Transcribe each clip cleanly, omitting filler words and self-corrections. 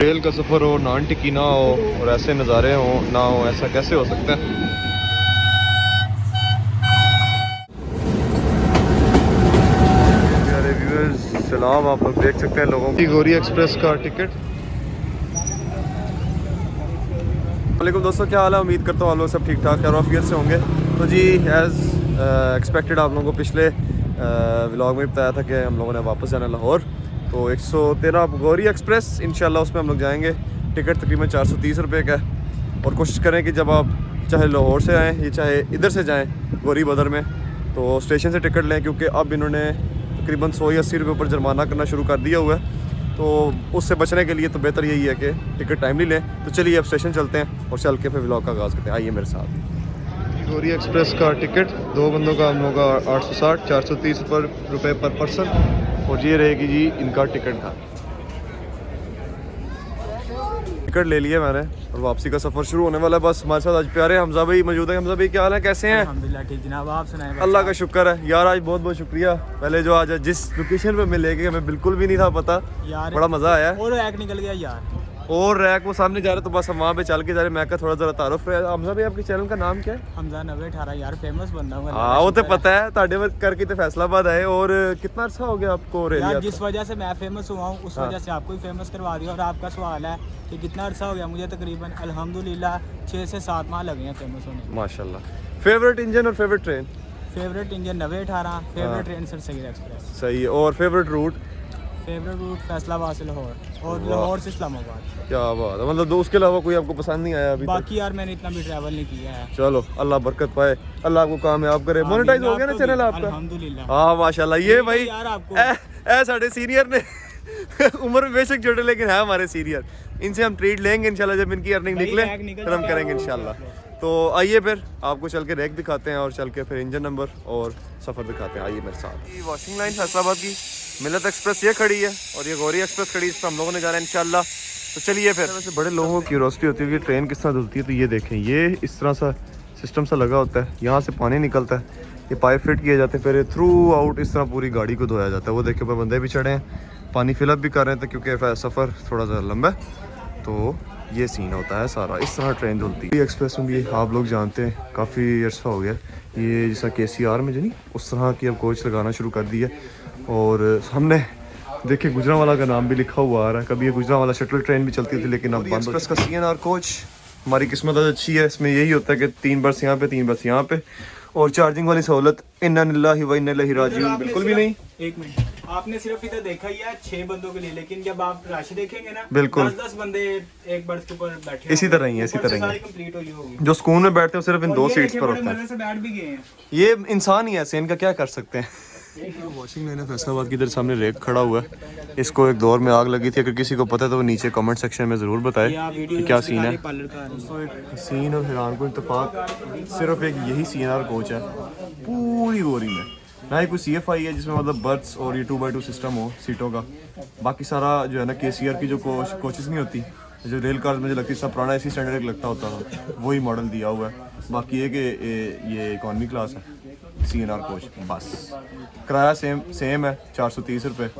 Rail का सफ़र हो, नान टिक्की ना हो और ऐसे नज़ारे हो ना हो, ऐसा कैसे हो सकता है। प्यारे व्यूअर्स सलाम, आप लोग देख सकते हैं लोगों की गौरी एक्सप्रेस का टिकट। वालेकुम दोस्तों, क्या हाल है। उम्मीद करता हूँ आप लोग सब ठीक ठाक है और ऑफियर से होंगे। तो जी एज़ एक्सपेक्टेड आप लोगों को पिछले व्लॉग में बताया था कि हम लोगों ने वापस जाना लाहौर। तो 113 गौरी एक्सप्रेस इंशाल्लाह उसमें हम लोग जाएंगे। टिकट तकरीबन 430 रुपये का है और कोशिश करें कि जब आप चाहे लाहौर से आएँ या चाहे इधर से जाएँ गौरी बदर में, तो स्टेशन से टिकट लें, क्योंकि अब इन्होंने तकरीबन 100 या 80 रुपये पर जुर्माना करना शुरू कर दिया हुआ है। तो उससे बचने के लिए तो बेहतर यही है कि टिकट टाइमली लें। तो चलिए अब स्टेशन चलते हैं और चल के फिर व्लॉग का आगाज़ करते हैं। आइए मेरे साथ। गौरी एक्सप्रेस का टिकट 2 बंदों का हम लोग का 860 430 रुपये पर पर्सन। और ये रहेगी जी इनका टिकट का। टिकट ले लिया मैंने और वापसी का सफ़र शुरू होने वाला है। बस हमारे साथ आज प्यारे हमजा भाई मौजूद है। हमजा भाई क्या हाल है, कैसे हैं? अल्हम्दुलिल्लाह ठीक जनाब, आप सुनाएं। अल्लाह का शुक्र है यार, आज बहुत बहुत शुक्रिया। पहले जो आज जिस लोकेशन पे मिले गए हमें बिल्कुल भी नहीं था पता यार, बड़ा मज़ा आया। और रैक निकल गया यार, और रैक वो सामने जा रहे, तो बस हम वहाँ पे चल के जा रहे। मैं का थोड़ा ज़रा तारुफ है। हमजा भाई आपके चैनल का नाम क्या है? हमजा 9018 यार, फेमस बंदा हूं। हाँ वो तो पता है, ताड़े वर्क करके तो फैसलाबाद आए। और कितना अर्सा हो गया आपको यार? जिस वजह से मैं फेमस हुआ हूँ उस वजह से आपको भी फेमस करवा दिया। और आपका सवाल है कि कितना अर्सा हो गया, मुझे तकरीबन अल्हम्दुलिल्लाह 6 से 7 माह लगे हैं फेमस होने। माशाल्लाह। फेवरेट इंजन और favourite train? Favourite engine 9018, favourite train sir express. सही है। और favourite route? Favourite route Faisalabad से लाहौर और लाहौर से इस्लामाबाद। क्या बात है, मतलब उसके अलावा कोई आपको पसंद नहीं आया अभी बाकी यार मैंने इतना भी ट्रैवल नहीं किया है। चलो अल्लाह बरकत पाए, अल्लाह आपको कामयाब करे। मोनेटाइज हो गया ना चैनल आपका? अल्हम्दुलिल्लाह। हाँ माशाल्लाह। ये भाई यार आपको साढ़े सीनियर ने उम्र में बेशक छोटे लेकिन है हमारे सीनियर। इनसे हम ट्रीट लेंगे इंशाल्लाह, जब इनकी अर्निंग निकले फिर हम करेंगे इंशाल्लाह। तो आइए फिर आपको चल के रैक दिखाते हैं और चल के फिर इंजन नंबर और सफ़र दिखाते हैं। आइए मेरे साथ। ये वॉशिंग लाइन फैसलाबाद की मिलत एक्सप्रेस ये खड़ी है और ये गौरी एक्सप्रेस खड़ी है, इस पर हम लोगों ने जाना है इंशाल्लाह। तो चलिए फिर। वैसे बड़े लोगों की क्यूरोसिटी होती है कि ट्रेन किस तरह धुलती है, तो ये देखें, ये इस तरह सा सिस्टम सा लगा होता है, यहाँ से पानी निकलता है, ये पाइप फिट किए जाते हैं, फिर थ्रू आउट इस तरह पूरी गाड़ी को धोया जाता है। वो देखे ऊपर बंदे भी चढ़े हैं, पानी फिलअप भी कर रहे हैं, तो क्योंकि सफ़र थोड़ा सा लंबा है तो ये सीन होता है सारा। इस तरह ट्रेन धुलती है। एक्सप्रेस में भी आप लोग जानते हैं काफ़ी अर्सा हो गया ये, जैसा KCR में जो नहीं उस तरह की अब कोच लगाना शुरू कर दी है। और हमने देखिए गुजरांवाला का नाम भी लिखा हुआ आ रहा है। कभी ये गुजरांवाला शटल ट्रेन भी चलती थी लेकिन अब एक्सप्रेस का CNR कोच। हमारी किस्मत अच्छी है, इसमें यही होता है कि 3 बस यहाँ पे 3 बस यहाँ पे, और चार्जिंग वाली सहूलत इन्ना लिल्लाहि व इन्ना इलैहि राजिऊन बिल्कुल भी नहीं। एक मिनट, आपने सिर्फ इधर देखा ही है 6 बंदों के लिए, लेकिन जब आप रश देखेंगे ना, बिल्कुल 10-10 बंदे एक बर्थ के ऊपर बैठे इसी तरह ही है, इसी तरह ही है। कंप्लीट हुई होगी। जो स्कूल में बैठते हैं सिर्फ इन 2 सीट्स पर होता है। मजे से बैठ भी गए हैं। ये इंसान ही ऐसे, इनका क्या कर सकते हैं। वॉशिंग लाइन है फैसलाबाद की, इधर सामने रेक खड़ा हुआ है। इसको एक दौर में आग लगी थी, अगर किसी को पता है तो वो नीचे कमेंट सेक्शन में ज़रूर बताए कि क्या सीन है। सीन और हैरान को इत्तेफाक सिर्फ एक यही CNR कोच है पूरी गौरी में, ना ही कोई CFI है जिसमें मतलब बर्थ्स और ये 2x2 सिस्टम हो सीटों का। बाकी सारा जो है ना KCR की जो कोचेस नहीं होती जो रेल कार में जो लगती है, सब पुराना इसी स्टैंडर्ड लगता होता था, वही मॉडल दिया हुआ है। बाकी ये कि ये इकॉनमी क्लास है CNR कोच, बस किराया सेम है 430 रुपये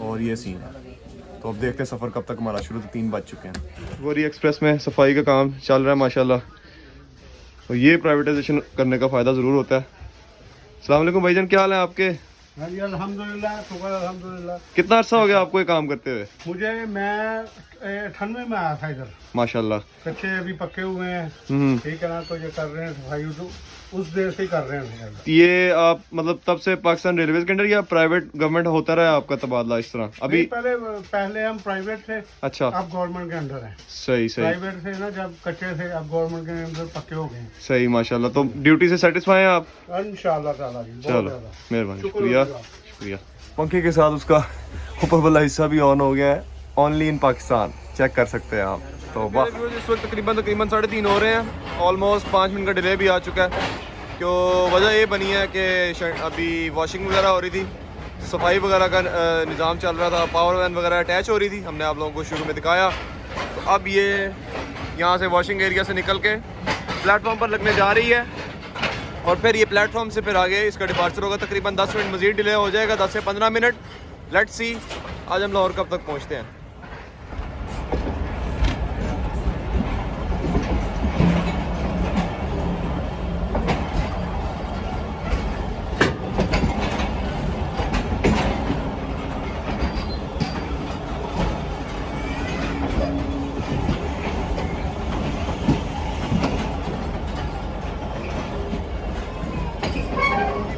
और ये सीन है। तो अब देखते हैं सफ़र कब तक हमारा शुरू। तो 3 बज चुके हैं। गौरी एक्सप्रेस में सफाई का काम चल रहा है माशाल्लाह, और ये प्राइवेटाइजेशन करने का फ़ायदा ज़रूर होता है। अस्सलाम वालेकुम भाईजान, क्या हाल है आपके? हाँ जी अल्हम्दुलिल्लाह, शुक्र अल्हम्दुलिल्लाह। कितना अर्सा हो गया आपको ये काम करते हुए? मैं 98 में आया था इधर। माशाल्लाह। कच्चे अभी पक्के हुए हैं, ठीक है ना। तो ये कर रहे हैं सफाई, तो उस देर से ही कर रहे हैं। ये आप मतलब तब से पाकिस्तान रेलवे के अंदर या प्राइवेट गवर्नमेंट होता रहा आपका तबादला इस तरह? अभी पहले हम प्राइवेट थे, अच्छा, अब गवर्नमेंट के अंदर है। सही सही। प्राइवेट थे ना जब कच्चे थे, अब गवर्नमेंट के अंदर पक्के हो गए। सही माशाल्लाह। तो ड्यूटी से सेटिस्फाई हैं आप? इंशाअल्लाह ताला जी, बहुत चलो ज़्यादा। मेहरबानी, शुक्रिया शुक्रिया। पंखे के साथ उसका ऊपर वाला हिस्सा भी ऑन हो गया है, ओनली इन पाकिस्तान, चेक कर सकते हैं आप। तो इस वक्त तकरीबन 3:30 हो रहे हैं, ऑलमोस्ट 5 मिनट का डिले भी आ चुका है। क्यों वजह ये बनी है कि अभी वॉशिंग वगैरह हो रही थी, सफाई वगैरह का निज़ाम चल रहा था, पावर वैन वगैरह अटैच हो रही थी, हमने आप लोगों को शुरू में दिखाया। तो अब ये यहाँ से वॉशिंग एरिया से निकल के प्लेटफॉर्म पर लगने जा रही है और फिर ये प्लेटफॉर्म से फिर आगे इसका डिपार्चर होगा। तकरीबन 10 मिनट मज़ीद डिले हो जाएगा, 10 से 15 मिनट। लेट्स सी आज हम लाहौर कब तक पहुँचते हैं।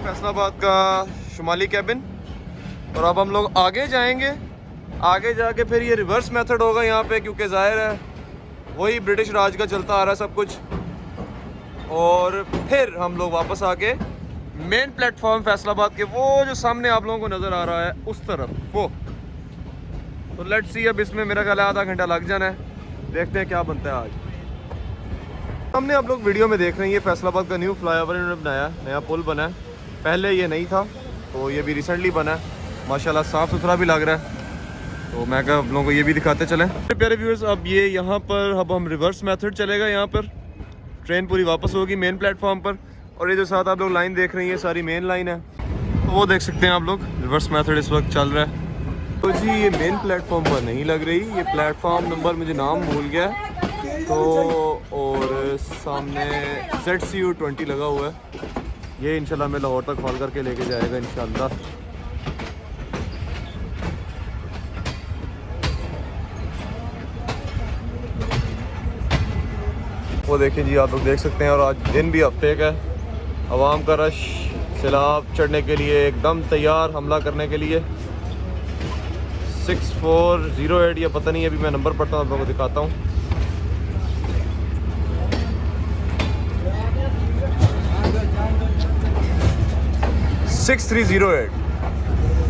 फैसलाबाद का शुमाली कैबिन। और अब हम लोग आगे जाएंगे, आगे जाके फिर ये रिवर्स मेथड होगा यहाँ पे, क्योंकि ज़ाहिर है वही ब्रिटिश राज का चलता आ रहा है सब कुछ। और फिर हम लोग वापस आके मेन प्लेटफॉर्म फैसलाबाद के वो जो सामने आप लोगों को नज़र आ रहा है उस तरफ वो। तो लेट्स सी, अब इसमें मेरा ख्याल आधा घंटा लग जाना है, देखते हैं क्या बनता है आज। हमने आप लोग वीडियो में देख रहे हैं ये फैसलाबाद का न्यू फ्लाईओवर इन्होंने बनाया, नया पुल बना है, पहले ये नहीं था तो ये भी रिसेंटली बना है, माशाल्लाह साफ़ सुथरा भी लग रहा है। तो मैं क्या आप लोगों को ये भी दिखाते चलें। प्यारे व्यूअर्स, अब ये यहाँ पर अब हम रिवर्स मेथड चलेगा, यहाँ पर ट्रेन पूरी वापस होगी मेन प्लेटफॉर्म पर। और ये जो साथ आप लोग लाइन देख रही हैं सारी मेन लाइन है, तो वो देख सकते हैं आप लोग, रिवर्स मेथड इस वक्त चल रहा है। तो जी ये मेन प्लेटफॉर्म पर नहीं लग रही, ये प्लेटफॉर्म नंबर मुझे नाम भूल गया तो, और सामने ZCU20 लगा हुआ है, ये इंशाल्लाह मैं लाहौर तक कॉल करके लेके जाएगा इंशाल्लाह। वो देखिए जी, आप लोग देख सकते हैं। और आज दिन भी हफ्ते का है, आवाम का रश सैलाब चढ़ने के लिए एकदम तैयार, हमला करने के लिए। 6408 या पता नहीं, अभी मैं नंबर पढ़ता हूँ आप लोगों को दिखाता हूँ।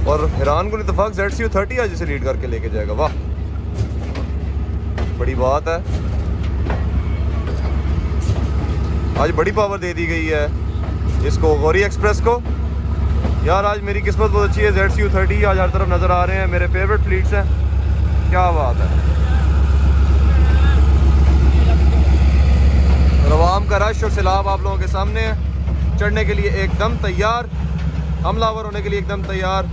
और हैरान को इत्तेफाक ZCU30 आज इसे लीड करके लेके जाएगा, वाह बड़ी बात है। आज बड़ी पावर दे दी गई है इसको, गौरी एक्सप्रेस को। यार आज मेरी किस्मत बहुत अच्छी है, ZCU30 आज हर तरफ नज़र आ रहे हैं, मेरे फेवरेट फ्लीट्स हैं, क्या बात है। रवाम का रश और सैलाब आप लोगों के सामने है, चढ़ने के लिए एकदम तैयार, हमलावर होने के लिए एकदम तैयार।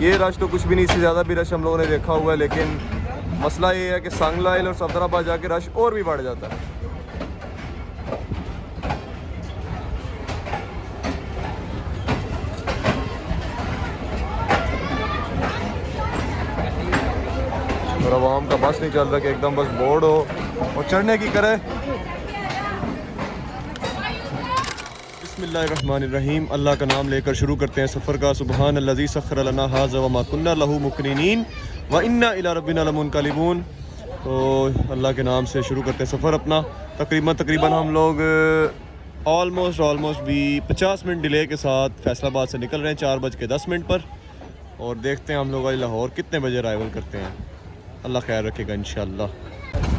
ये रश तो कुछ भी नहीं, इससे ज़्यादा भी रश हम लोगों ने देखा हुआ है, लेकिन मसला ये है कि सांगलाइल और सफदराबाद जाके रश और भी बढ़ जाता है। और आवाम का बस नहीं चल रहा कि एकदम बस बोर्ड हो और चढ़ने की करे। बिस्मिल्लाहिर्रहमानिर्रहीम, अल्लाह का नाम लेकर शुरू करते हैं सफ़र का। सुबहान अल्लज़ी सख़्खर लना हाज़ा व मा कुन्ना लहू मुक़रिनीन व इन्ना इला रब्बिना लमुनक़लिबून। तो अल्लाह के नाम से शुरू करते हैं सफ़र अपना। तकरीबन हम लोग ऑलमोस्ट भी 50 मिनट डिले के साथ फैसलाबाद से निकल रहे हैं 4:10 पर, और देखते हैं हम लोग आज लाहौर कितने बजे अराइवल करते हैं। अल्लाह खैर रखेगा इंशाल्लाह।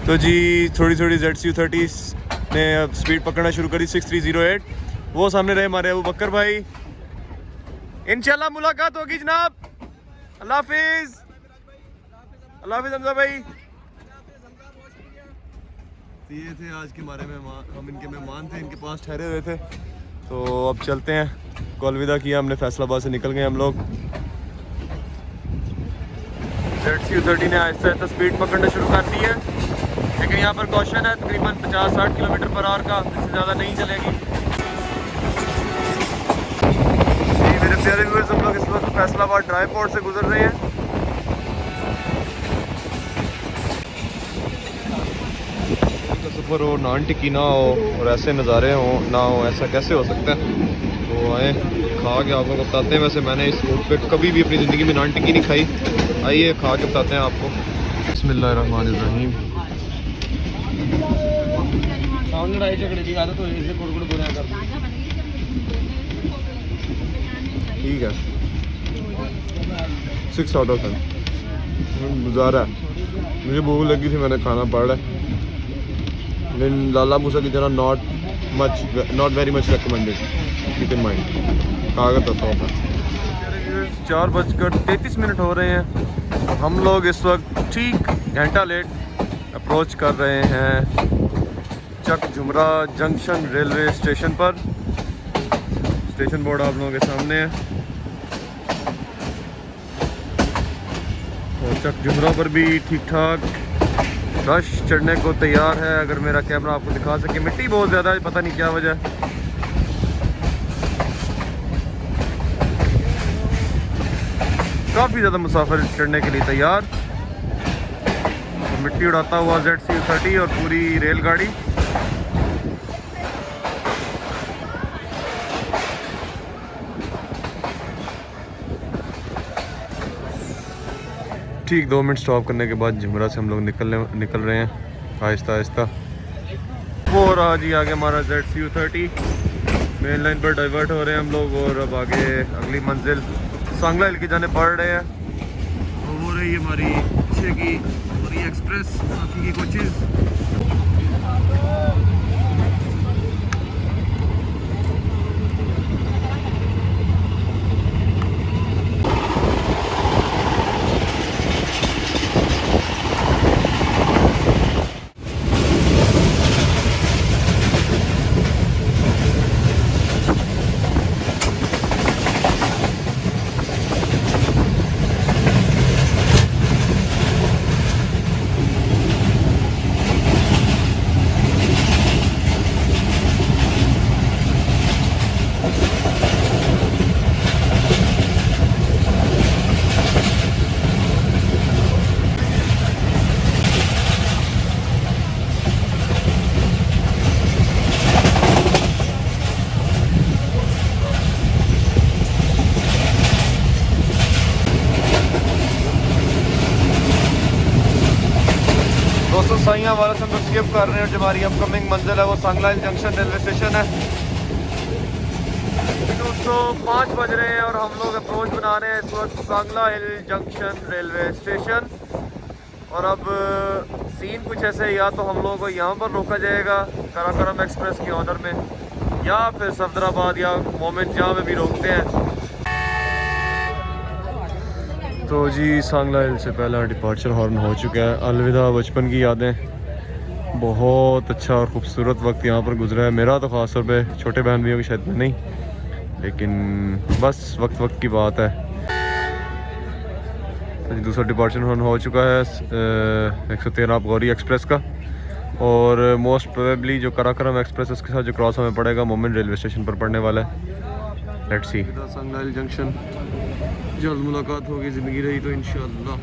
तो जी थोड़ी ZCU30 ने अब स्पीड पकड़ना शुरू करी, 6308 वो सामने रहे हमारे अबू बकर भाई। इंशाल्लाह मुलाकात होगी जनाब, अल्लाह हाफिज़। अल्लाह हाफिज़ हमजा भाई। ये थे आज के हमारे मेहमान, हम इनके मेहमान थे, इनके पास ठहरे हुए थे। तो अब चलते हैं, को अलविदा किया हमने, फैसलाबाद से निकल गए हम लोग। ZCU30 ने आहिस्ता आहिस्ता स्पीड पकड़ना शुरू कर दी है, लेकिन यहाँ पर कॉशन है तकरीबन 50-60 किलोमीटर पर आवर का, इससे ज़्यादा नहीं चलेगी। मेरे प्यारे व्यूअर्स, हम लोग इस वक्त फैसलाबाद ड्राई पोर्ट से गुजर रहे हैं। सफ़र हो, नान टिक्की ना हो और ऐसे नज़ारे हो ना हो, ऐसा कैसे हो सकता है। तो आए खा के आप लोग को बताते हैं। वैसे मैंने इस रूट पे कभी भी अपनी ज़िंदगी में नान टिक्की नहीं खाई, आइए खा के बताते हैं आपको। बिस्मिल्लाहिर्रहमानिर्रहीम। सामने लड़ाई झगड़े की आदत हो, इसे गुड़ बुरा कर ठीक है। 6 आउट ऑफ 10 गुजारा है। मुझे भूख लगी थी, मैंने खाना पड़ा है, लेकिन लाला मूसा की तरह not very much recommended, keep in mind. कागज होता होगा। 4:33 हो रहे हैं, हम लोग इस वक्त ठीक घंटा लेट अप्रोच कर रहे हैं चक झुमरा जंक्शन रेलवे स्टेशन पर। स्टेशन बोर्ड आप लोगों के सामने है। और चक झुमरा पर भी ठीक ठाक रश चढ़ने को तैयार है। अगर मेरा कैमरा आपको दिखा सके, मिट्टी बहुत ज़्यादा है, पता नहीं क्या वजह। काफ़ी ज़्यादा मुसाफिर चढ़ने के लिए तैयार। तो मिट्टी उड़ाता हुआ ZCU30 और पूरी रेलगाड़ी। ठीक 2 मिनट स्टॉप करने के बाद झुमरा से हम लोग निकल रहे हैं आहिस्ता आहिस्ता। वो रहा जी आगे हमारा ZCU30, मेन लाइन पर डाइवर्ट हो रहे हैं हम लोग और अब आगे अगली मंजिल सांगला हिल की जाने पड़ रहे हैं। और वो रही हमारी पीछे की और ये एक्सप्रेस बाकी की कोचेज़। दोस्तों साइयाँ वाला से हम लोग स्किप कर रहे हैं और जो हमारी अपकमिंग मंजिल है वो सांगला हिल जंक्शन रेलवे स्टेशन है। दोस्तों 5 बज रहे हैं और हम लोग अप्रोच बना रहे हैं इस वक्त सांगला हिल जंक्शन रेलवे स्टेशन। और अब सीन कुछ ऐसे, या तो हम लोगों को यहाँ पर रोका जाएगा काराकोरम एक्सप्रेस के ऑनर में, या फिर सफदराबाद या मोमिन जहाँ में भी रोकते हैं। तो जी सांगला हिल से पहला डिपार्चर हॉर्न हो चुका है। अलविदा बचपन की यादें। बहुत अच्छा और ख़ूबसूरत वक्त यहाँ पर गुजरा है मेरा तो ख़ास तौर पे, छोटे बहन भैयों की शायद में नहीं, लेकिन बस वक्त की बात है। तो दूसरा डिपार्चर हॉर्न हो चुका है 113 गौरी एक्सप्रेस का। और मोस्ट प्रोबेबली जो काराकोरम एक्सप्रेस उसके साथ जो क्रॉस हमें पड़ेगा मोमिन रेलवे स्टेशन पर पड़ने वाला है। Let's see. Sangla hill junction, जल्द मुलाकात होगी, ज़िंदगी रही तो इंशाअल्लाह।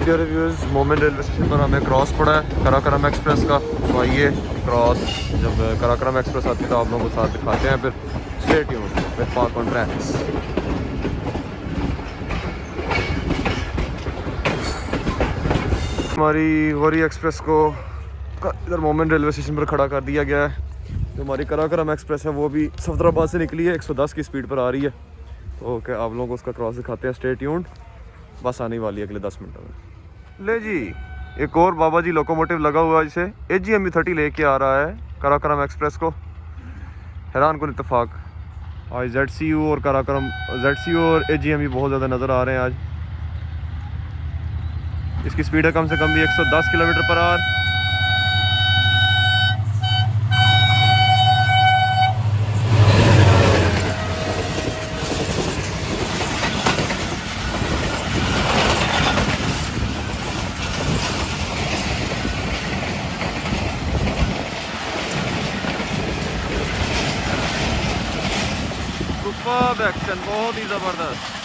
प्यारे व्यूअर्स, मोमिन रेलवे स्टेशन पर हमें क्रॉस पड़ा है काराकोरम एक्सप्रेस का। तो आइए क्रॉस, जब काराकोरम एक्सप्रेस आती है तो आप लोगों को साथ दिखाते हैं। फिर stay tuned with park on tracks. हमारी गौरी एक्सप्रेस को इधर मोमिन रेलवे स्टेशन पर खड़ा कर दिया गया है। जो हमारी काराकोरम एक्सप्रेस है वो भी सफदराबाद से निकली है, 110 की स्पीड पर आ रही है। तो क्या आप लोगों को उसका क्रॉस दिखाते हैं। स्टे ट्यून्ड, बस आने वाली है अगले 10 मिनटों में। ले जी, एक और बाबा जी लोकोमोटिव लगा हुआ है जिसे AGME30 लेके आ रहा है काराकोरम एक्सप्रेस को। हैरान कुन इत्तेफाक, आज ZCU और काराकोरम, ZCU और AGME बहुत ज़्यादा नज़र आ रहे हैं आज। इसकी स्पीड है कम से कम भी 110 kilometre per hour. Superb action, बहुत ही ज़बरदस्त।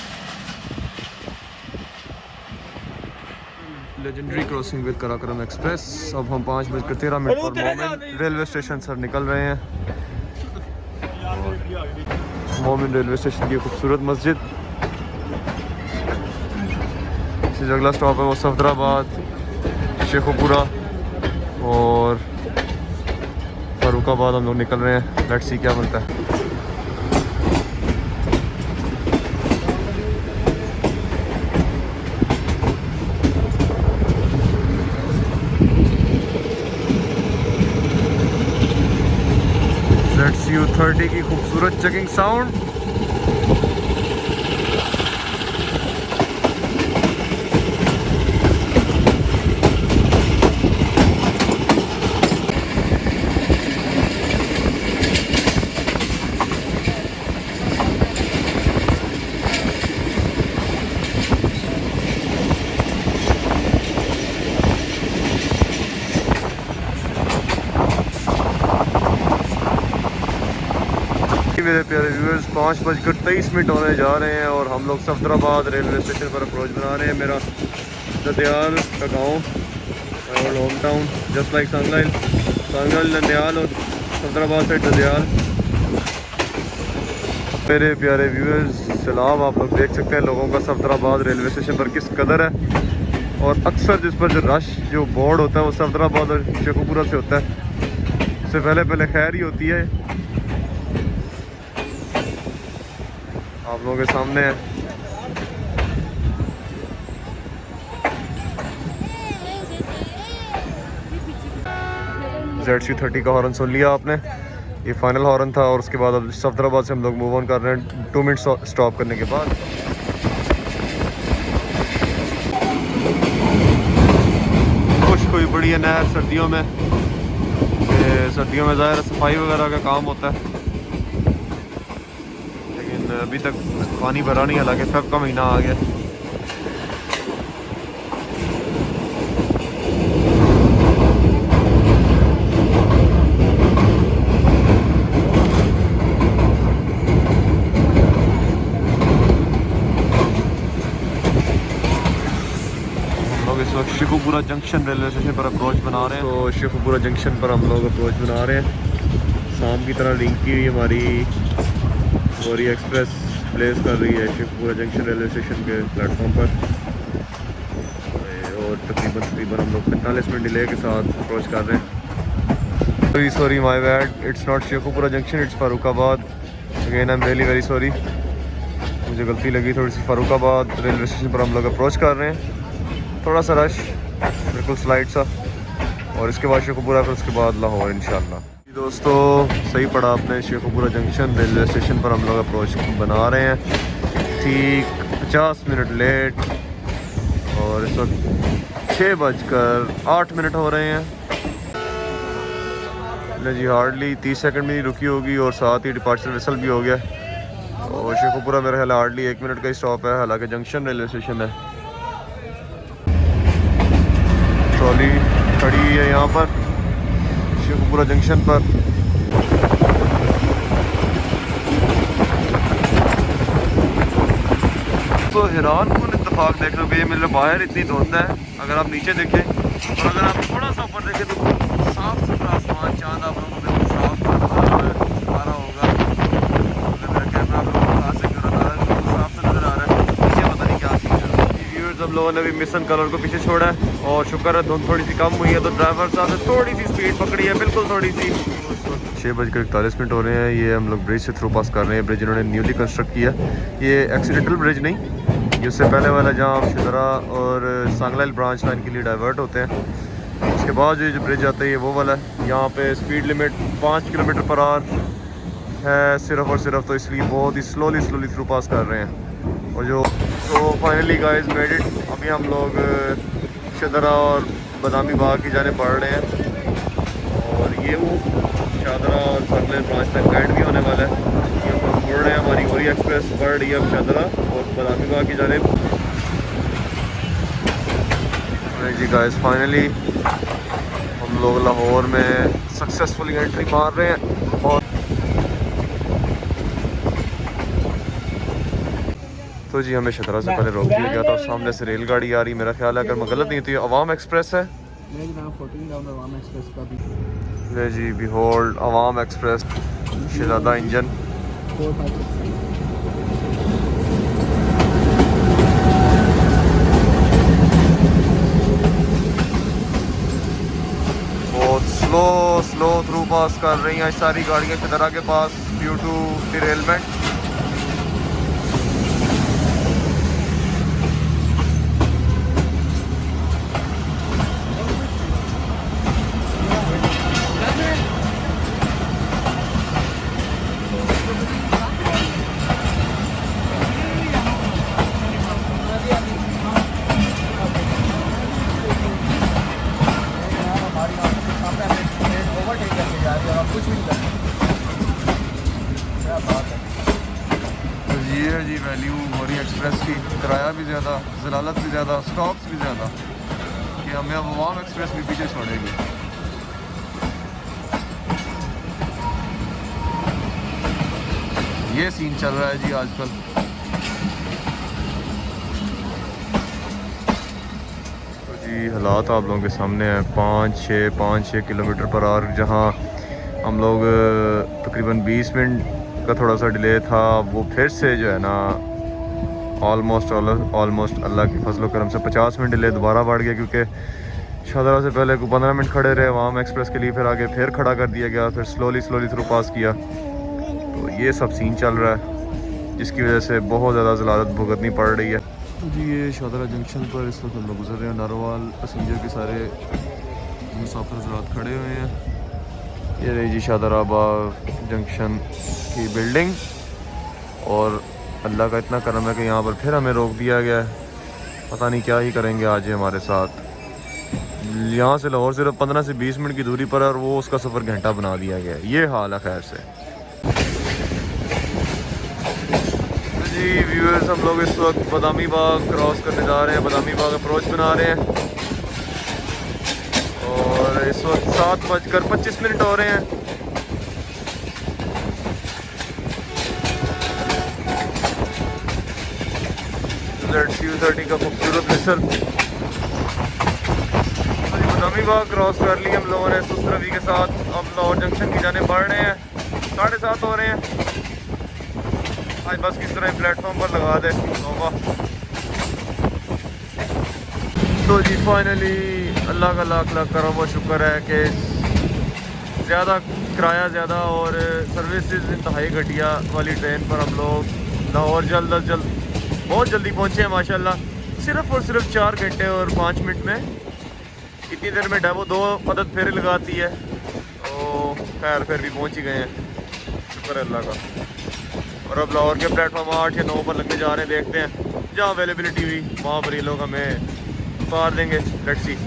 Legendary crossing with Karakoram express. अब हम 5:13 पर मोमिन रेलवे स्टेशन से निकल रहे हैं। मोमिन रेलवे स्टेशन की खूबसूरत मस्जिद। इससे अगला स्टॉप है वो सफदराबाद, शेखोपुरा और फरुखाबाद हम लोग निकल रहे हैं। लेट्स सी क्या बनता है। ZCU30 की खूबसूरत चेकिंग साउंड। मेरे प्यारे व्यूअर्स, 5:23 होने जा रहे हैं और हम लोग सफदराबाद रेलवे स्टेशन पर अप्रोच बना रहे हैं। मेरा ददयाल का गाँव और होम टाउन जस्ट लाइक सांगल नंदयाल और सफदराबाद से ददयाल। मेरे प्यारे व्यूअर्स सलाम, आप लोग देख सकते हैं लोगों का सफदराबाद रेलवे स्टेशन पर किस कदर है और अक्सर जिस पर जो रश जो बोर्ड होता है वो सफदराबाद और शेखुपुरा से होता है। उससे पहले खैर ही होती है। आप लोगों के सामने है ZC30 का हॉर्न सुन लिया आपने, ये फाइनल हॉर्न था। और उसके बाद अब सफदराबाद से हम लोग मूव ऑन कर रहे हैं 2 मिनट स्टॉप करने के बाद। खुश कोई बड़ी है नहर सर्दियों में, सर्दियों में ज़ाहिर सफाई वगैरह का काम होता है, लेकिन अभी तक पानी भरा नहीं, हालांकि फेब का महीना आ गया। शेखुपुरा जंक्शन रेलवे स्टेशन पर अप्रोच बना रहे हैं। तो शेखुपुरा जंक्शन पर हम लोग अप्रोच बना रहे हैं। शाम की तरह लिंक की हुई हमारी गोरी एक्सप्रेस प्लेस कर रही है शेखुपुरा जंक्शन रेलवे स्टेशन के प्लेटफॉर्म पर, और तकरीबन हम लोग 45 मिनट डिले के साथ अप्रोच कर रहे हैं। Sorry my bad, it's not Sheikhupura junction, it's Farrukhabad. Again I am really very sorry, मुझे गलती लगी थोड़ी सी। फारुखाबाद रेलवे स्टेशन पर हम लोग अप्रोच कर रहे हैं। थोड़ा सा रश, बिल्कुल स्लाइड सा, और इसके बाद शेखुपुरा, फिर उसके बाद लाहौर इंशाल्लाह। दोस्तों सही पड़ा आपने, शेखुपुरा जंक्शन रेलवे स्टेशन पर हम लोग अप्रोच बना रहे हैं, ठीक 50 मिनट लेट, और इस वक्त 6:08 हो रहे हैं। जी हार्डली 30 सेकंड में ही रुकी होगी और साथ ही डिपार्चर विसल भी हो गया। और शेखुपुरा मेरा ख्याल हार्डली 1 मिनट का ही स्टॉप है, हालांकि जंक्शन रेलवे स्टेशन है। ट्रॉली खड़ी है यहाँ पर शेखुपुरा जंक्शन पर। तो हैरान कौन इत्तेफाक देख रहे हो, ये मेरे बाहर इतनी धुंध है, अगर आप नीचे देखें और अगर आप थोड़ा सा ऊपर देखें तो साफ सुथरा आसमान, चांद आप लोगों को बिल्कुल साफ आ रहा होगा। मेरा कैमरा आप लोगों को कहाँ से क्यों नजर आ रहा है, बिल्कुल साफ से नजर आ रहा है, मुझे पता नहीं क्या सीन है। व्यूअर्स हम लोगों ने भी मिशन कलर को पीछे छोड़ा है और शुक्र है धुंध थोड़ी सी कम हुई है, तो ड्राइवर साहब ने थोड़ी सी स्पीड पकड़ी है, बिल्कुल थोड़ी सी। 6:41 होने हैं, ये हम लोग ब्रिज से थ्रू पास कर रहे हैं। ब्रिज इन्होंने न्यूली कंस्ट्रक्ट किया, ये एक्सीडेंटल ब्रिज नहीं, ये उससे पहले वाला जहाँ आप शिदरा और सांगलाइल ब्रांच लाइन के लिए डाइवर्ट होते हैं, उसके बाद जो ब्रिज आता है ये वो वाला है। यहाँ पे speed limit 5 kilometre per hour है सिर्फ और सिर्फ, तो इसलिए बहुत ही स्लोली थ्रू पास कर रहे हैं। और जो तो फाइनली गाइस मेड इट, अभी हम लोग शिदरा और बादामी बाग की जाने बढ़ रहे हैं, और ये वो शादरा और सांगलाइल ब्रांच तक गाइड भी होने वाला है। ये हम लोग मुड़ रहे हैं, हमारी गोरी एक्सप्रेस बढ़ रही है अब शादरा और बादामी बाग की जाने। जी गाइस फाइनली हम लोग लाहौर में सक्सेसफुली एंट्री मार रहे हैं। और तो जी हमें शतरा से पहले रोक दिया गया था, सामने से रेलगाड़ी आ रही, मेरा ख्याल है अगर मैं गलत नहीं तो ये अवाम एक्सप्रेस है। ले जी बिहोल्ड अवाम एक्सप्रेस, शहजादा इंजन। बहुत स्लो थ्रू पास कर रही हैं सारी गाड़ियाँ शहजादा के पास ड्यू टू डिरेलमेंट। ये है जी वैल्यू गोरी एक्सप्रेस की, किराया भी ज़्यादा, जलालत भी ज़्यादा, स्टॉप्स भी ज़्यादा, कि हमें अब अवाम एक्सप्रेस भी पीछे छोड़ेगी। ये सीन चल रहा है जी आजकल। तो जी हालात आप लोगों के सामने हैं। 5-6 किलोमीटर पर आवर जहाँ हम लोग तकरीबन 20 मिनट का थोड़ा सा डिले था, वो फिर से जो है ना ऑलमोस्ट अल्लाह की फजल करम से 50 मिनट डिले दोबारा बढ़ गया, क्योंकि शाहदरा से पहले को 15 मिनट खड़े रहे वहाँ एक्सप्रेस के लिए, फिर आगे फिर खड़ा कर दिया गया, फिर स्लोली थ्रू पास किया। तो ये सब सीन चल रहा है जिसकी वजह से बहुत ज़्यादा ज़लालत भुगतनी पड़ रही है। तो जी ये शाहदरा जंक्शन पर इस वक्त हम लोग गुजर रहे हैं। नारोवाल पैसेंजर के सारे मुसाफिर हज़रात खड़े हुए हैं। ये रही जी शाहदराबाद जंक्शन की बिल्डिंग, और अल्लाह का इतना करम है कि यहाँ पर फिर हमें रोक दिया गया है। पता नहीं क्या ही करेंगे आज ये हमारे साथ। यहाँ से लाहौर सिर्फ 15 से 20 मिनट की दूरी पर है और वो उसका सफ़र घंटा बना दिया गया है। ये हाल है खैर से। तो जी व्यूअर्स, हम लोग इस वक्त बादामी बाग क्रॉस करने जा रहे हैं, बादामी बाग अप्रोच बना रहे हैं, और इस वक्त 7:25 हो रहे हैं। ZCU30 का खूबसूरत मिसल। बादामी बाग क्रॉस कर लिया हम लोगों ने सुस्त रवि के साथ। अब लाहौर जंक्शन की जाने बढ़ रहे हैं। 7:30 हो रहे हैं। आज बस किस तरह प्लेटफॉर्म पर लगा दे तौबा। तो जी फाइनली अल्लाह का लाख लाख करम व शुक्र है कि ज़्यादा किराया ज़्यादा और सर्विसेज इंतहाई घटिया वाली ट्रेन पर हम लोग लाहौर बहुत जल्दी पहुँचे हैं माशाल्लाह। सिर्फ़ और सिर्फ 4 घंटे और 5 मिनट में। इतनी देर में डेवो 2 अदद फेरे लगाती है, तो खैर फिर भी पहुँच ही गए हैं, शुक्र है अल्लाह का। और अब लाहौर के प्लेटफॉर्म 8 या 9 पर लगने जा रहे हैं। देखते हैं जहाँ अवेलेबिलिटी हुई वहाँ पर ये लोग हमें उतार देंगे। Let's see.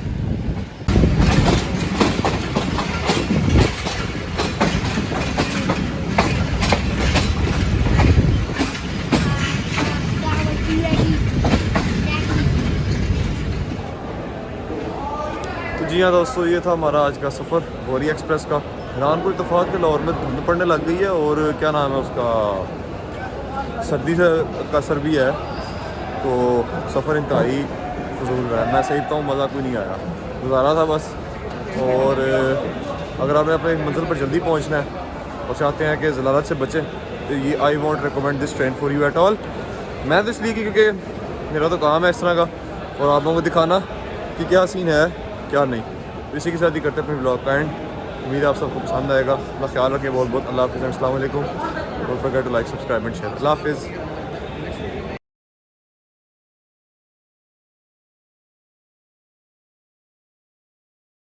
जी हाँ दोस्तों, ये था हमारा आज का सफ़र बोरी एक्सप्रेस का। ईरान को इत्तेफाक के लाहौर में धुंध पड़ने लग गई है, और क्या नाम है उसका, सर्दी से का असर भी है, तो सफ़र इंतहाई फजूल रहा है। मैं सही बताऊँ मज़ा कोई नहीं आया, गुजारा था बस। और अगर आपने अपने मंजिल पर जल्दी पहुँचना है और चाहते हैं कि ज़लालत से बचें, तो ये I want recommend this train for you at all. मैं तो इसलिए क्योंकि मेरा तो काम है इस तरह का, और आप लोगों को दिखाना कि क्या सीन है क्या नहीं। तो इसी के साथ ही करते हैं अपने ब्लॉग का एंड। उम्मीद है आप सबको पसंद आएगा। अपना ख्याल रखिए बहुत बहुत। अल्लाह हाफ़िज़। अस्सलाम वालेकुम। Don't forget to like, subscribe and share. अल्लाह हाफ़िज़।